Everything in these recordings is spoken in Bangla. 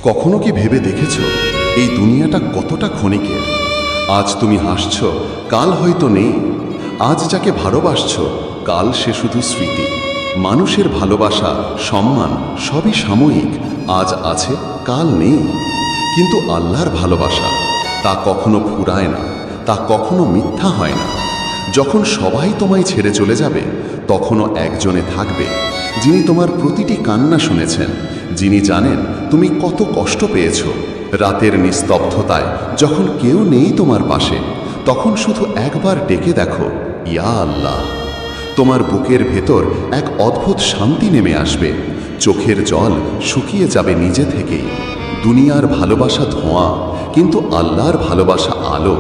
কখনো কি ভেবে দেখেছ এই দুনিয়াটা কতটা ক্ষণিকের? আজ তুমি হাসছ, কাল হয়তো নেই। আজ যাকে ভালোবাসছ, কাল সে শুধু স্মৃতি। মানুষের ভালোবাসা, সম্মান সবই সাময়িক, আজ আছে কাল নেই। কিন্তু আল্লাহর ভালোবাসা, তা কখনো ফুরায় না, তা কখনো মিথ্যা হয় না। যখন সবাই তোমায় ছেড়ে চলে যাবে, তখনও একজনে থাকবে যিনি তোমার প্রতিটি কান্না শুনেছেন, যিনি জানেন তুমি কত কষ্ট পেয়েছ। রাতের নিস্তব্ধতায় যখন কেউ নেই তোমার পাশে, তখন শুধু একবার ডেকে দেখো, ইয়া আল্লাহ। তোমার বুকের ভেতর এক অদ্ভুত শান্তি নেমে আসবে, চোখের জল শুকিয়ে যাবে নিজে থেকেই। দুনিয়ার ভালোবাসা ধোঁয়া, কিন্তু আল্লাহর ভালোবাসা আলো।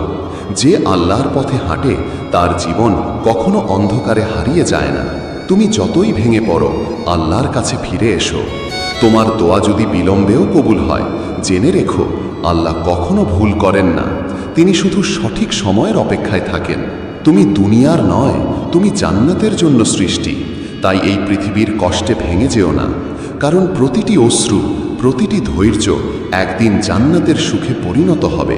যে আল্লাহর পথে হাঁটে, তার জীবন কখনো অন্ধকারে হারিয়ে যায় না। তুমি যতই ভেঙে পড়ো, আল্লাহর কাছে ফিরে এসো। তোমার দোয়া যদি বিলম্বেও কবুল হয়, জেনে রেখো, আল্লাহ কখনো ভুল করেন না। তিনি শুধু সঠিক সময়ের অপেক্ষায় থাকেন। তুমি দুনিয়ার নয়, তুমি জান্নাতের জন্য সৃষ্টি। তাই এই পৃথিবীর কষ্টে ভেঙে যেও না, কারণ প্রতিটি অশ্রু, প্রতিটি ধৈর্য একদিন জান্নাতের সুখে পরিণত হবে।